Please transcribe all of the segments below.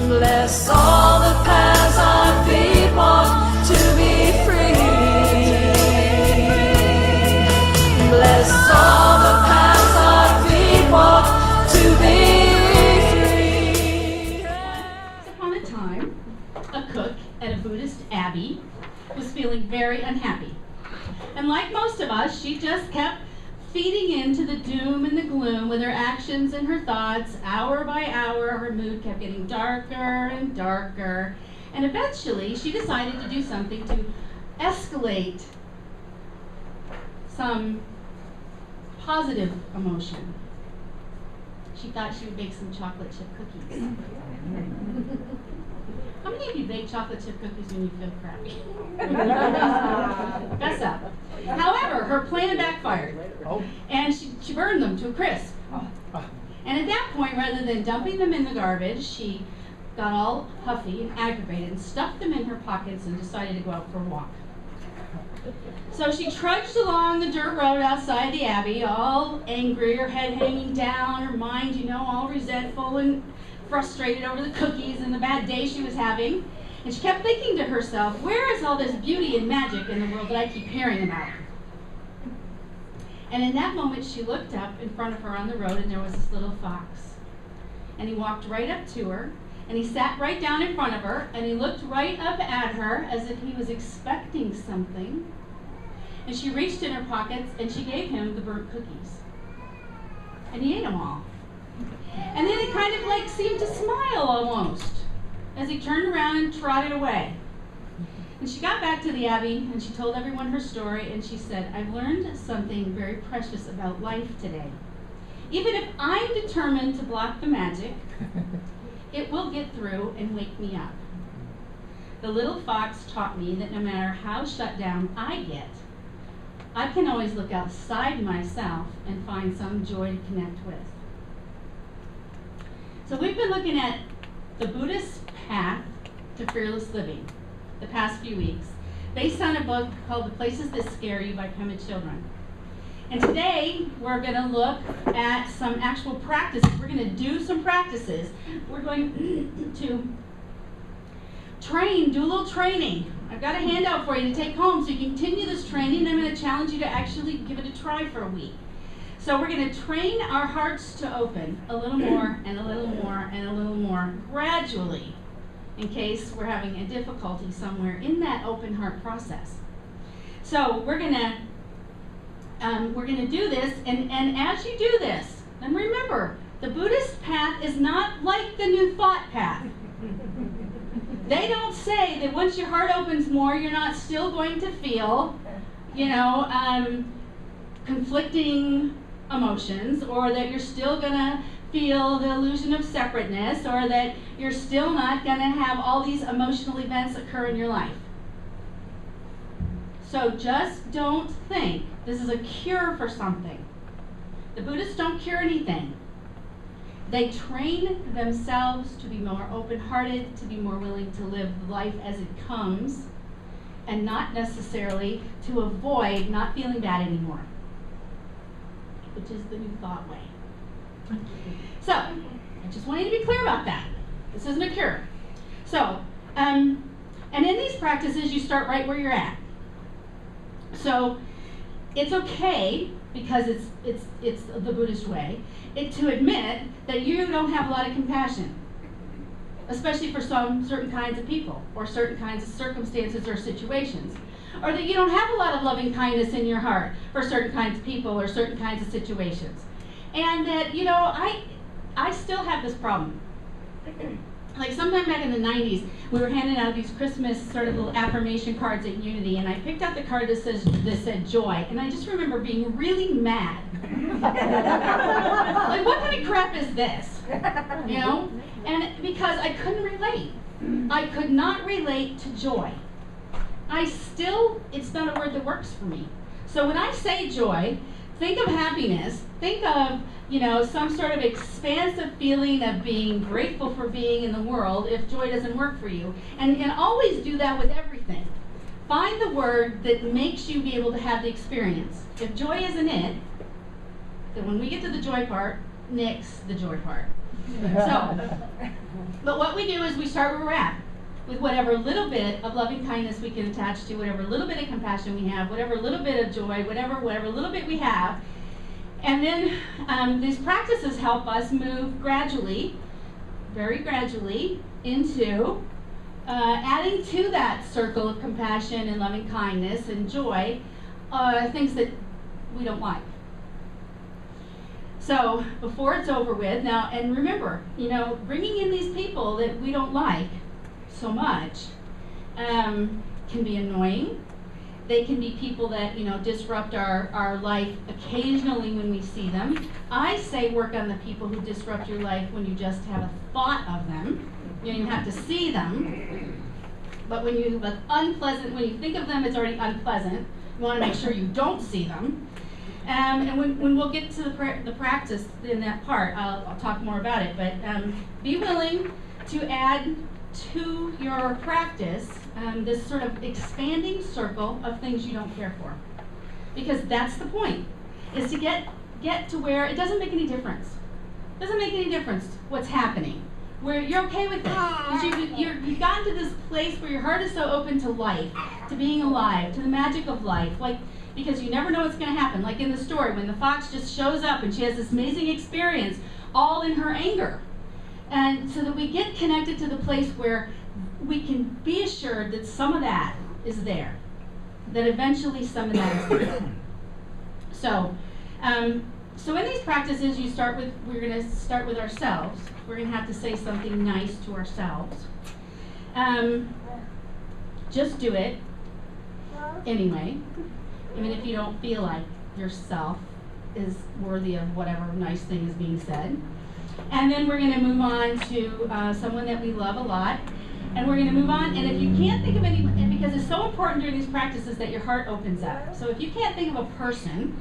Bless all the paths our feet walk to be free. Bless all the paths our feet walk to be free. Once upon a time, a cook at a Buddhist abbey was feeling very unhappy. And like most of us, she just kept feeding into the doom and the gloom with her actions and her thoughts. Hour by hour, her mood kept getting darker and darker. And eventually, she decided to do something to escalate some positive emotion. She thought she would bake some chocolate chip cookies. How many of you bake chocolate chip cookies when you feel crappy? Fess up. However, her plan backfired, and she burned them to a crisp. And at that point, rather than dumping them in the garbage, she got all huffy and aggravated and stuffed them in her pockets and decided to go out for a walk. So she trudged along the dirt road outside the abbey, all angry, her head hanging down, her mind, all resentful and frustrated over the cookies and the bad day she was having. And she kept thinking to herself, where is all this beauty and magic in the world that I keep hearing about? And in that moment, she looked up in front of her on the road, and there was this little fox. And he walked right up to her, and he sat right down in front of her, and he looked right up at her as if he was expecting something. And she reached in her pockets, and she gave him the burnt cookies. And he ate them all. And then he kind of seemed to smile almost as he turned around and trotted away. And she got back to the abbey and she told everyone her story, and she said, I've learned something very precious about life today. Even if I'm determined to block the magic, it will get through and wake me up. The little fox taught me that no matter how shut down I get, I can always look outside myself and find some joy to connect with. So we've been looking at the Buddhist path to fearless living the past few weeks, based on a book called The Places That Scare You by Primitive Children. And today we're going to look at some actual practices. We're going to do some practices. We're going to do a little training. I've got a handout for you to take home so you can continue this training, and I'm going to challenge you to actually give it a try for a week. So we're going to train our hearts to open a little more and a little more and a little more gradually, in case we're having a difficulty somewhere in that open heart process. So we're going to do this, and as you do this, then remember, the Buddhist path is not like the New Thought path. They don't say that once your heart opens more, you're not still going to feel, conflicting emotions, or that you're still going to feel the illusion of separateness, or that you're still not going to have all these emotional events occur in your life. So just don't think this is a cure for something. The Buddhists don't cure anything. They train themselves to be more open-hearted, to be more willing to live life as it comes, and not necessarily to avoid not feeling bad anymore, which is the New Thought way. So, I just want you to be clear about that. This isn't a cure. So, and in these practices, you start right where you're at. So, it's okay, because it's the Buddhist way, to admit that you don't have a lot of compassion, especially for some certain kinds of people, or certain kinds of circumstances or situations. Or that you don't have a lot of loving kindness in your heart for certain kinds of people or certain kinds of situations. And that, I still have this problem. Like sometime back in the 90s, we were handing out these Christmas sort of little affirmation cards at Unity, and I picked out the card that said joy, and I just remember being really mad. Like, what kind of crap is this? And because I couldn't relate. I could not relate to joy. It's not a word that works for me. So when I say joy, think of happiness, think of, some sort of expansive feeling of being grateful for being in the world if joy doesn't work for you. And always do that with everything. Find the word that makes you be able to have the experience. If joy isn't it, then when we get to the joy part, nix the joy part. So, but what we do is we start where we're at, with whatever little bit of loving kindness we can attach to, whatever little bit of compassion we have, whatever little bit of joy, whatever little bit we have. And then these practices help us move gradually, very gradually, into adding to that circle of compassion and loving kindness and joy, things that we don't like. So before it's over with, now, and remember, bringing in these people that we don't like so much can be annoying. They can be people that, disrupt our life occasionally when we see them. I say work on the people who disrupt your life when you just have a thought of them. You have to see them. But when you think of them, it's already unpleasant. You want to make sure you don't see them. And when we'll get to the practice in that part, I'll talk more about it. But be willing to add to your practice this sort of expanding circle of things you don't care for. Because that's the point, is to get to where it doesn't make any difference. It doesn't make any difference what's happening. Where you're okay with it. Because you've gotten to this place where your heart is so open to life, to being alive, to the magic of life. Because you never know what's going to happen. Like in the story, when the fox just shows up and she has this amazing experience, all in her anger. And so that we get connected to the place where we can be assured that some of that is there. That eventually some of that is there. So in these practices, we're going to start with ourselves. We're going to have to say something nice to ourselves. Just do it anyway, even if you don't feel like yourself is worthy of whatever nice thing is being said. And then we're going to move on to someone that we love a lot. And we're going to move on. And if you can't think of any, because it's so important during these practices that your heart opens up. So if you can't think of a person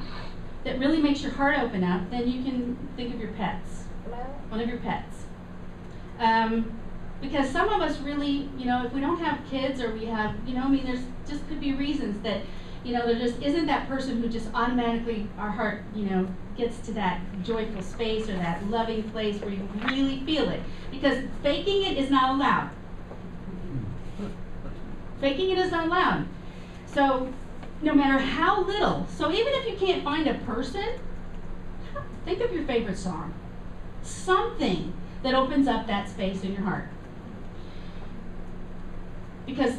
that really makes your heart open up, then you can think of your pets, one of your pets. Because some of us really, if we don't have kids or we have, there's just could be reasons that, there just isn't that person who just automatically, our heart, gets to that joyful space or that loving place where you really feel it. Because faking it is not allowed. Faking it is not allowed. So no matter how little, so even if you can't find a person, think of your favorite song. Something that opens up that space in your heart. Because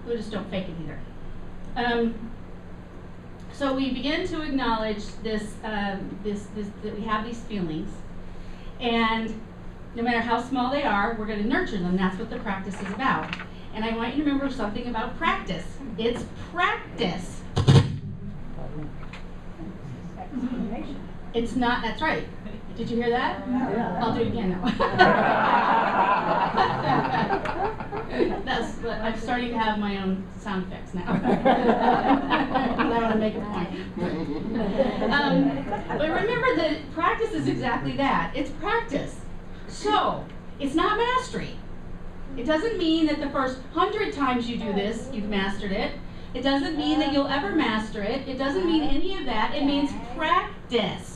Buddhists don't fake it either. So we begin to acknowledge this, that we have these feelings, and no matter how small they are, we're going to nurture them. That's what the practice is about. And I want you to remember something about practice. It's practice. It's not, that's right. Did you hear that? Yeah. I'll do it again now. I'm starting to have my own sound effects now. And I want to make a point. But remember that practice is exactly that. It's practice. So, it's not mastery. It doesn't mean that the first 100 times you do this, you've mastered it. It doesn't mean that you'll ever master it. It doesn't mean any of that. It means practice.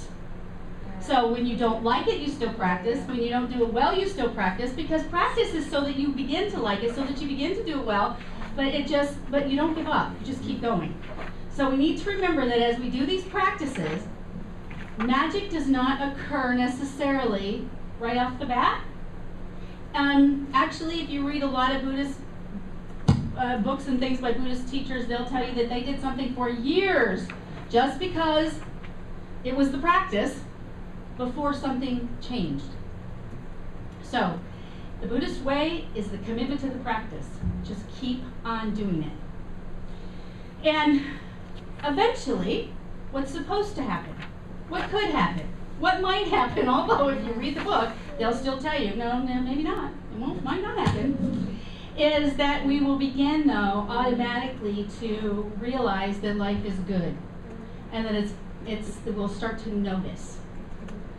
So when you don't like it, you still practice. When you don't do it well, you still practice, because practice is so that you begin to like it, so that you begin to do it well, but you don't give up. You just keep going. So we need to remember that as we do these practices, magic does not occur necessarily right off the bat. Actually, if you read a lot of Buddhist books and things by Buddhist teachers, they'll tell you that they did something for years just because it was the practice before something changed. So, the Buddhist way is the commitment to the practice. Just keep on doing it. And eventually, what's supposed to happen? What could happen? What might happen? Although if you read the book, they'll still tell you, no, maybe not. It might not happen. Is that we will begin, though, automatically to realize that life is good. And that we'll start to notice.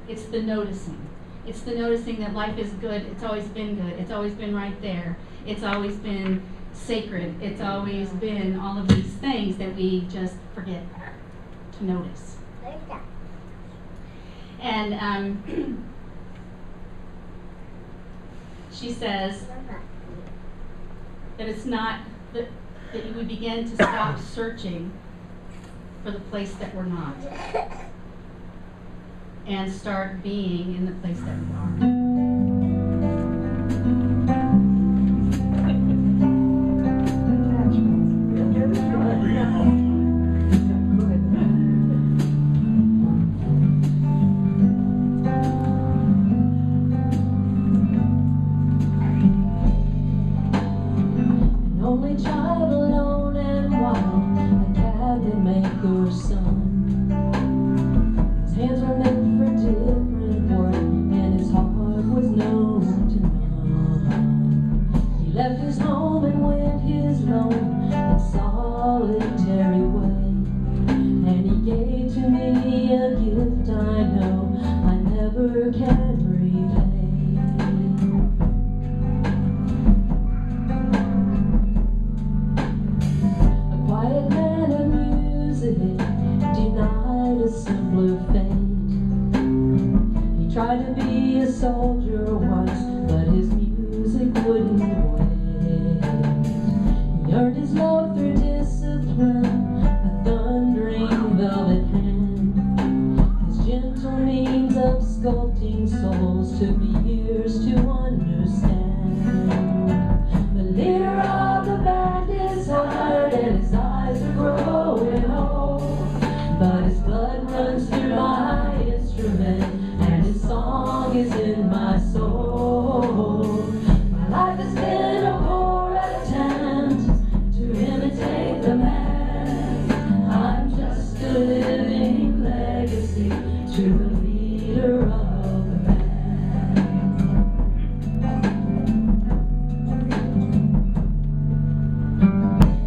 It's the noticing. It's the noticing that life is good. It's always been good. It's always been right there. It's always been sacred. It's always been all of these things that we just forget to notice. And she says that it's not that we begin to stop searching for the place that we're not and start being in the place that we are. Only child alone and wild, a cabinet maker's son. His hands were meant for different work, and his heart was known to none. He left his home and went his lone and solitary way, and he gave to me a gift I know I never can repay. Denied a simpler fate. He tried to be a soldier once, but his music wouldn't wait. He earned his love through discipline, a thundering velvet hand. His gentle means of sculpting souls took me years to understand. The leader of the band is hard and his eyes are growing old, but his blood runs through my instrument and his song is in my soul. My life has been a poor attempt to imitate the man. I'm just a living legacy to the leader of the band.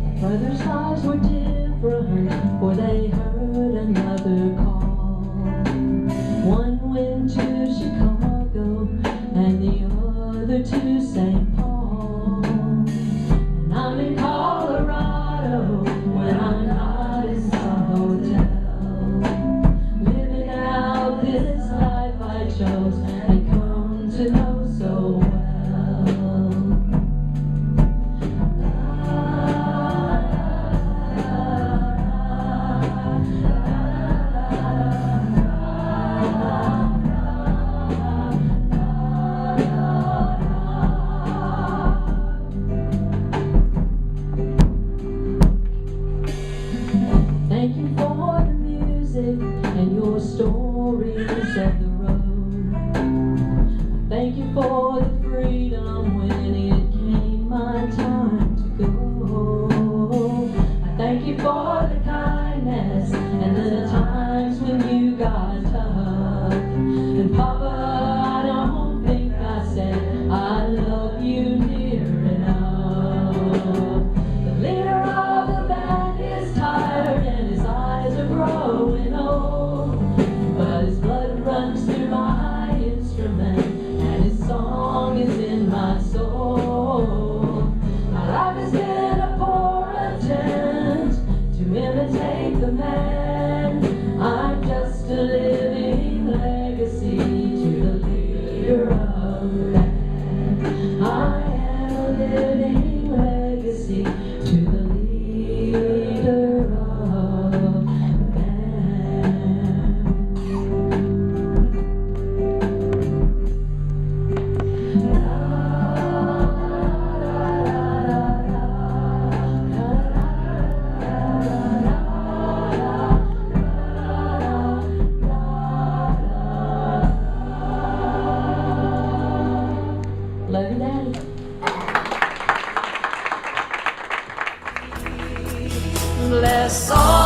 My brothers' lives were different, for they heard another call. One went to Chicago and the other to St. Paul. And I'm in Colorado when I'm not in some hotel, living out this life I chose and come to know so well. Thank you for the music and your stories of the road. Thank you for the freedom when it came my time to go. I thank you for the kindness and the times when you got tough. And Papa, I don't think I said I love you near enough. The leader of the band is tired and his eyes are growing old, but his blood runs through my instrument and his song is in my soul. My life has been a poor attempt to imitate the man. I'm just a living legacy to the leader of the band. I am a living legacy to the leader of the band. Love you, Daddy. Bless all